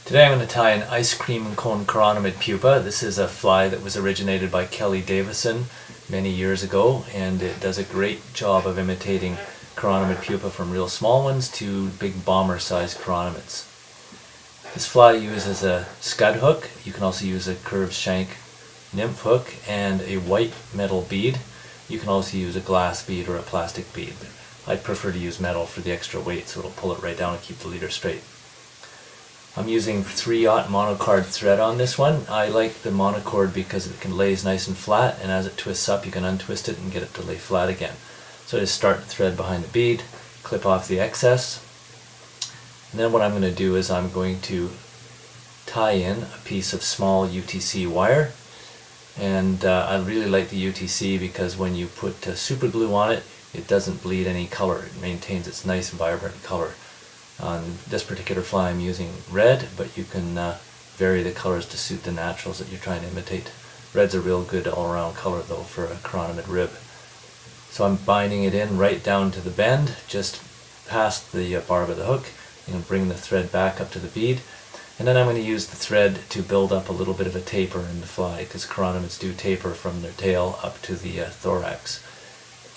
Today I'm going to tie an ice cream cone Chironomid Pupa. This is a fly that was originated by Davison many years ago, and it does a great job of imitating Chironomid Pupa, from real small ones to big bomber-sized chironomids. This fly uses a scud hook. You can also use a curved shank nymph hook and a white metal bead. You can also use a glass bead or a plastic bead. I prefer to use metal for the extra weight, so it'll pull it right down and keep the leader straight. I'm using 3/0 Monocord thread on this one. I like the Monocord because it can lays nice and flat, and as it twists up you can untwist it and get it to lay flat again. So I just start the thread behind the bead, clip off the excess, and then what I'm going to do is I'm going to tie in a piece of small UTC wire. And I really like the UTC because when you put super glue on it, it doesn't bleed any color. It maintains its nice vibrant color. On this particular fly I'm using red, but you can vary the colors to suit the naturals that you're trying to imitate. Red's a real good all-around color though for a chironomid rib. So I'm binding it in right down to the bend, just past the barb of the hook, and bring the thread back up to the bead. And then I'm going to use the thread to build up a little bit of a taper in the fly, because chironomids do taper from their tail up to the thorax.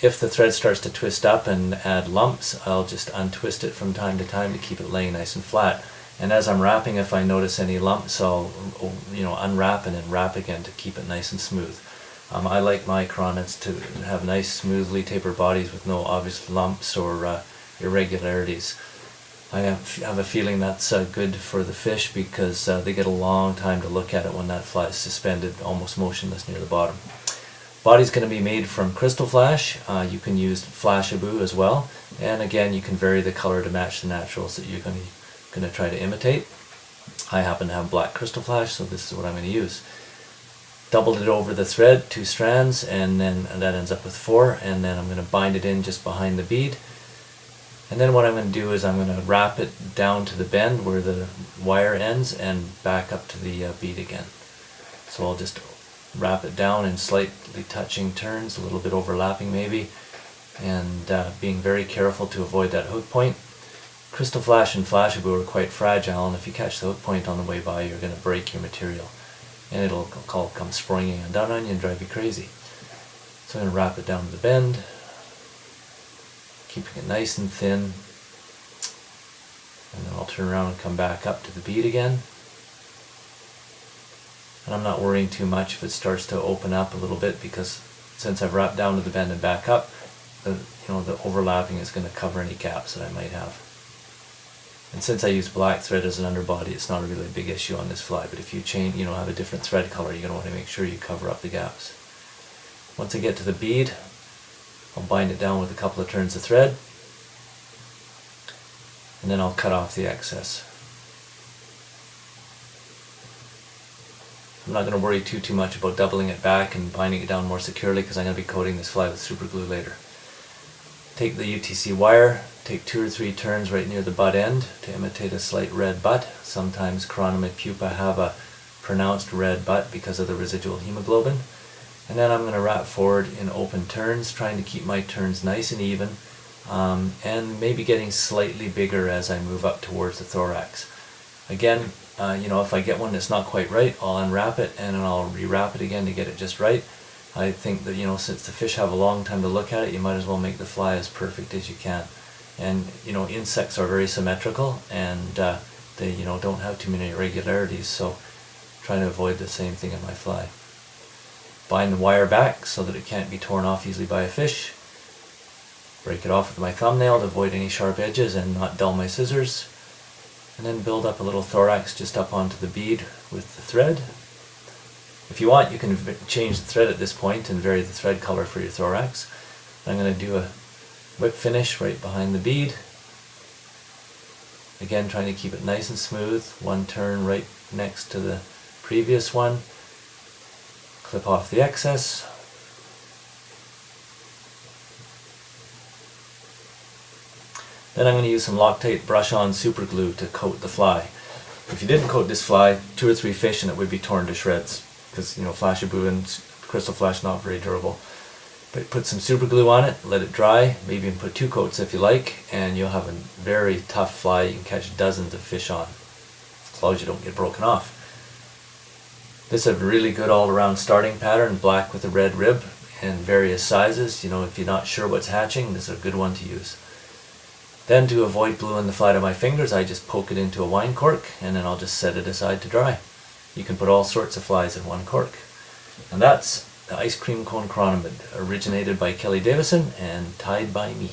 If the thread starts to twist up and add lumps, I'll just untwist it from time to time to keep it laying nice and flat. And as I'm wrapping, if I notice any lumps, I'll unwrap and then wrap again to keep it nice and smooth. I like my chironomids to have nice, smoothly tapered bodies with no obvious lumps or irregularities. I have a feeling that's good for the fish because they get a long time to look at it when that fly is suspended, almost motionless near the bottom. Body's going to be made from Krystal flash. You can use Flashabou as well, and again you can vary the color to match the naturals that you're going to try to imitate. I happen to have black Krystal flash, so this is what I'm going to use. Doubled it over the thread, 2 strands, and that ends up with 4, and then I'm going to bind it in just behind the bead. And then what I'm going to do is I'm going to wrap it down to the bend where the wire ends and back up to the bead again. So I'll just wrap it down in slightly touching turns, a little bit overlapping maybe, and being very careful to avoid that hook point. Krystal flash and Flashabou are quite fragile, and if you catch the hook point on the way by, you're going to break your material, and it'll come springing undone on you and drive you crazy. So I'm going to wrap it down to the bend, keeping it nice and thin, and then I'll turn around and come back up to the bead again. And I'm not worrying too much if it starts to open up a little bit, because since I've wrapped down to the bend and back up, the overlapping is going to cover any gaps that I might have. And since I use black thread as an underbody, it's not a really big issue on this fly. But if you have a different thread color, you're going to want to make sure you cover up the gaps. Once I get to the bead, I'll bind it down with a couple of turns of thread, and then I'll cut off the excess. I'm not going to worry too much about doubling it back and binding it down more securely, because I'm going to be coating this fly with super glue later. Take the UTC wire, take 2 or 3 turns right near the butt end to imitate a slight red butt. Sometimes Chironomid pupa have a pronounced red butt because of the residual hemoglobin. And then I'm going to wrap forward in open turns, trying to keep my turns nice and even, and maybe getting slightly bigger as I move up towards the thorax. Again, if I get one that's not quite right, I'll unwrap it and then I'll rewrap it again to get it just right. I think that, since the fish have a long time to look at it, you might as well make the fly as perfect as you can. And, insects are very symmetrical, and they, don't have too many irregularities, so trying to avoid the same thing in my fly. Bind the wire back so that it can't be torn off easily by a fish. Break it off with my thumbnail to avoid any sharp edges and not dull my scissors. And then build up a little thorax just up onto the bead with the thread. If you want, you can change the thread at this point and vary the thread color for your thorax. I'm going to do a whip finish right behind the bead. Again, trying to keep it nice and smooth. 1 turn right next to the previous one. Clip off the excess. Then I'm going to use some Loc-Tite brush-on super glue to coat the fly. If you didn't coat this fly, 2 or 3 fish and it would be torn to shreds, because Flashabou and Krystal flash not very durable. But put some super glue on it, let it dry, maybe even put 2 coats if you like, and you'll have a very tough fly you can catch dozens of fish on. as long as you don't get broken off. This is a really good all-around starting pattern, black with a red rib and various sizes. You know, if you're not sure what's hatching, this is a good one to use. Then, to avoid glue on the flat of my fingers, I just poke it into a wine cork and then I'll just set it aside to dry. You can put all sorts of flies in one cork. And that's the ice cream cone chironomid, originated by Kelly Davison and tied by me.